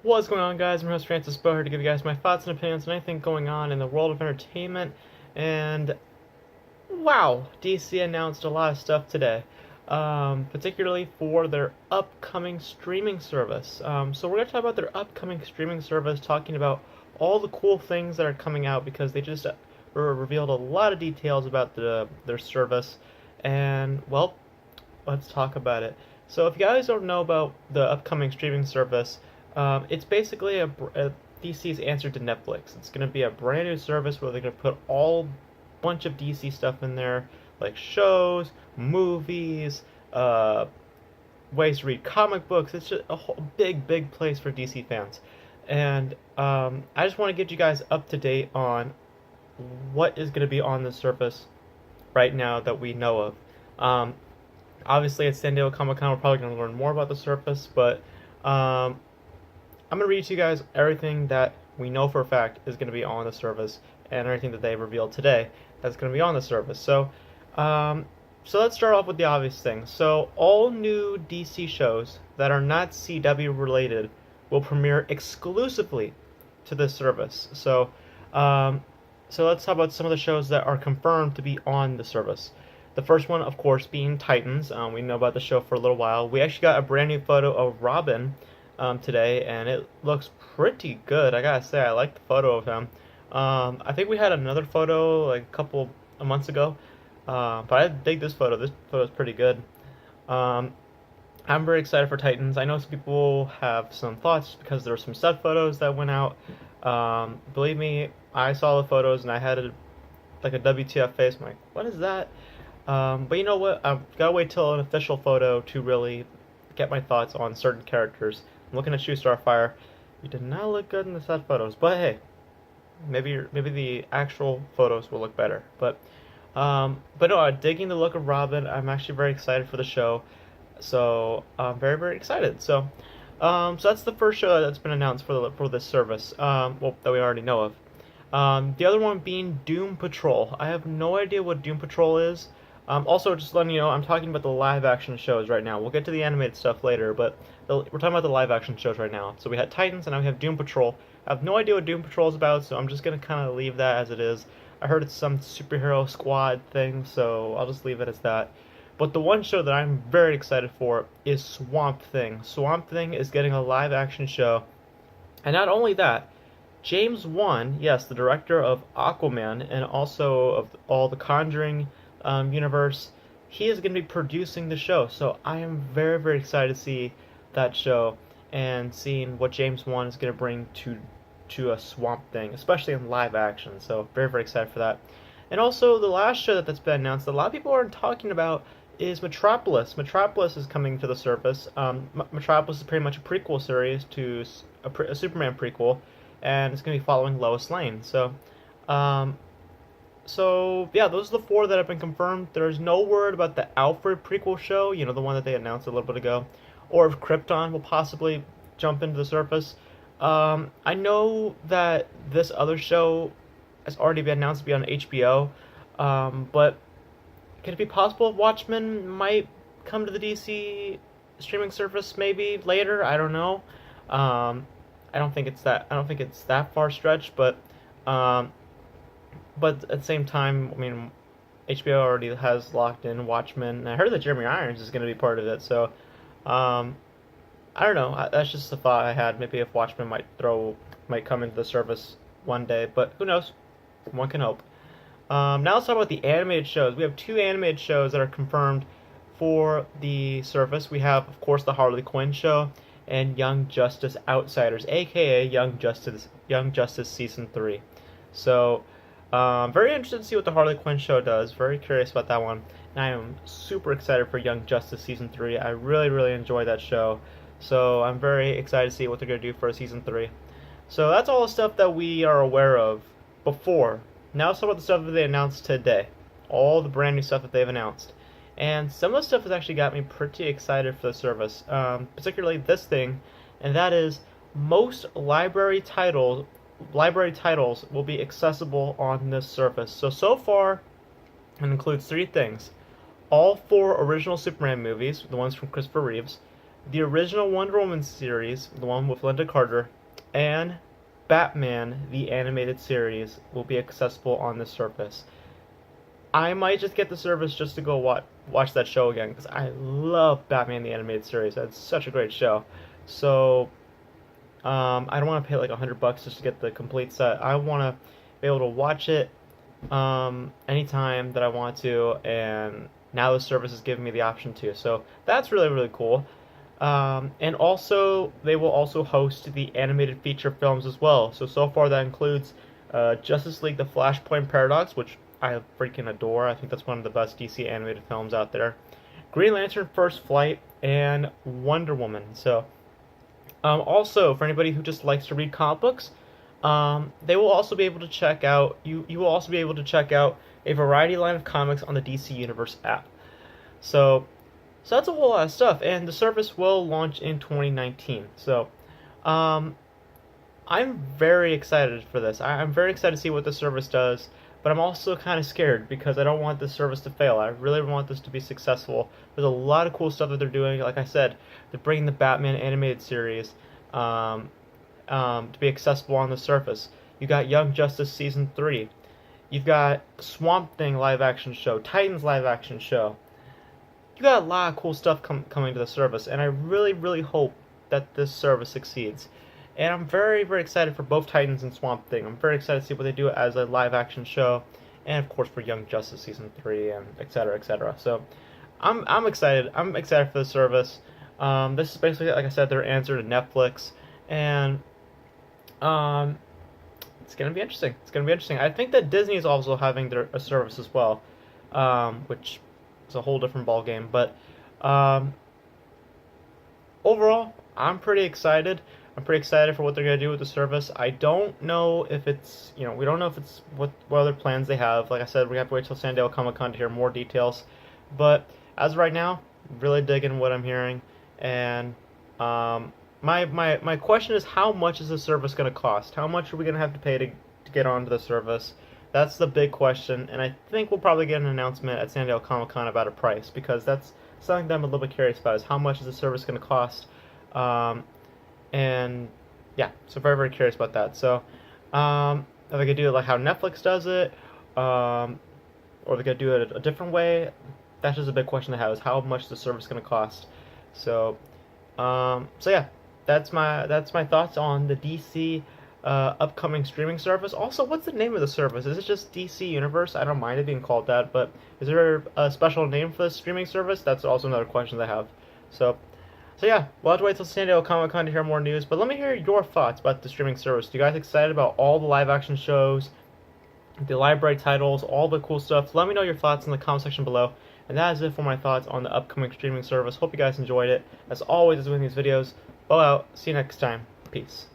What's going on, guys? I'm your host Francis Beau here to give you guys my thoughts and opinions on anything going on in the world of entertainment. And wow, DC announced a lot of stuff today, particularly for their upcoming streaming service. So we're going to talk about their upcoming streaming service, talking about all the cool things that are coming out because they just revealed a lot of details about their service. And well, let's talk about it. So if you guys don't know about the upcoming streaming service, it's basically a DC's answer to Netflix. It's going to be a brand new service where they're going to put all bunch of DC stuff in there, like shows, movies, ways to read comic books. It's just a whole big place for DC fans. And I just want to get you guys up to date on what is going to be on the service right now that we know of. Obviously, at San Diego Comic Con, we're probably going to learn more about the service, but I'm going to read to you guys everything that we know for a fact is going to be on the service and everything that they revealed today that's going to be on the service. So let's start off with the obvious thing. So all new DC shows that are not CW related will premiere exclusively to this service. So let's talk about some of the shows that are confirmed to be on the service. The first one, of course, being Titans. We know about the show for a little while. We actually got a brand new photo of Robin today, and it looks pretty good. I gotta say, I like the photo of him. I think we had another photo like a couple of months ago, but I dig this photo. This photo is pretty good. Um, I'm very excited for Titans. I know some people have some thoughts because there were some set photos that went out. Believe me, I saw the photos and I had like a WTF face. I'm like, what is that? But you know what? I've got to wait till an official photo to really get my thoughts on certain characters. I'm looking at Shoe Starfire. You did not look good in the set photos, but hey, maybe the actual photos will look better. But no, digging the look of Robin. I'm actually very excited for the show, so I'm very excited. So that's the first show that's been announced for this service. Well, that we already know of. The other one being Doom Patrol. I have no idea what Doom Patrol is. Also, just letting you know, I'm talking about the live-action shows right now. We'll get to the animated stuff later, but we're talking about the live-action shows right now. So we had Titans, and now we have Doom Patrol. I have no idea what Doom Patrol is about, so I'm just going to kind of leave that as it is. I heard it's some superhero squad thing, so I'll just leave it as that. But the one show that I'm very excited for is Swamp Thing. Swamp Thing is getting a live-action show. And not only that, James Wan, yes, the director of Aquaman and also of all the Conjuring universe, he is going to be producing the show. So I am very excited to see that show and seeing what James Wan is going to bring to a Swamp Thing, especially in live action. So very excited for that. And also the last show that's been announced that a lot of people aren't talking about is Metropolis. Metropolis is coming to the surface. Metropolis is pretty much a prequel series to a Superman prequel, and it's going to be following Lois Lane. So yeah, those are the four that have been confirmed. There's no word about the Alfred prequel show, you know, the one that they announced a little bit ago, or if Krypton will possibly jump into the surface. I know that this other show has already been announced to be on HBO, but could it be possible if Watchmen might come to the DC streaming service maybe later? I don't know. I don't think it's that far stretched, but at the same time, I mean, HBO already has locked in Watchmen. And I heard that Jeremy Irons is going to be part of it, so I don't know. That's just a thought I had. Maybe if Watchmen might come into the service one day, but who knows? One can hope. Now let's talk about the animated shows. We have two animated shows that are confirmed for the service. We have, of course, the Harley Quinn show and Young Justice Outsiders, aka Young Justice Season 3. So, very interested to see what the Harley Quinn show does. Very curious about that one. And I am super excited for Young Justice Season 3. I really enjoy that show. So I'm very excited to see what they're going to do for Season 3. So that's all the stuff that we are aware of before. Now let's talk about the stuff that they announced today. All the brand new stuff that they've announced. And some of the stuff has actually got me pretty excited for the service. Particularly this thing, and that is most library titles will be accessible on this service. So far, it includes three things. All four original Superman movies, the ones from Christopher Reeves, the original Wonder Woman series, the one with Linda Carter, and Batman, the animated series, will be accessible on this service. I might just get the service just to go watch that show again because I love Batman the animated series. That's such a great show. So I don't want to pay like $100 just to get the complete set. I want to be able to watch it anytime that I want to, and now the service is giving me the option to. So that's really really cool. And also, they will also host the animated feature films as well. So far that includes Justice League: The Flashpoint Paradox, which I freaking adore. I think that's one of the best DC animated films out there. Green Lantern: First Flight, and Wonder Woman. So, also for anybody who just likes to read comic books, they will also be able to check out. You will also be able to check out a variety line of comics on the DC Universe app. So that's a whole lot of stuff, and the service will launch in 2019. So, I'm very excited for this. I'm very excited to see what the service does, but I'm also kind of scared because I don't want this service to fail. I really want this to be successful. There's a lot of cool stuff that they're doing. Like I said, they're bringing the Batman animated series to be accessible on the service. You got Young Justice Season 3. You've got Swamp Thing live action show, Titans live action show. You got a lot of cool stuff coming to the service, and I really, really hope that this service succeeds. And I'm very, very excited for both Titans and Swamp Thing. I'm very excited to see what they do as a live-action show, and of course for Young Justice Season 3, and etc., etc. So, I'm excited. I'm excited for the service. This is basically, like I said, their answer to Netflix, and it's gonna be interesting. It's gonna be interesting. I think that Disney is also having a service as well, which is a whole different ball game. But overall, I'm pretty excited. I'm pretty excited for what they're gonna do with the service. I don't know if it's, we don't know if it's what other plans they have. Like I said, we have to wait till San Diego Comic-Con to hear more details. But as of right now, really digging what I'm hearing. And my question is, how much is the service gonna cost? How much are we gonna have to pay to get onto the service? That's the big question, and I think we'll probably get an announcement at San Diego Comic-Con about a price, because that's something that I'm a little bit curious about, is how much is the service going to cost. And yeah, so very, very curious about that. So if they could do it like how Netflix does it, or they could do it a different way, that's just a big question to have, is how much the service is going to cost. So yeah, that's my thoughts on the DC upcoming streaming service. Also, what's the name of the service? Is it just DC Universe? I don't mind it being called that, but is there a special name for the streaming service? That's also another question I have. So yeah, we'll have to wait till San Diego Comic-Con to hear more news, but let me hear your thoughts about the streaming service. Do you guys excited about all the live action shows, the library titles, all the cool stuff? Let me know your thoughts in the comment section below. And that is it for my thoughts on the upcoming streaming service. Hope you guys enjoyed it. As always, as with these videos, Beau out. See you next time. Peace.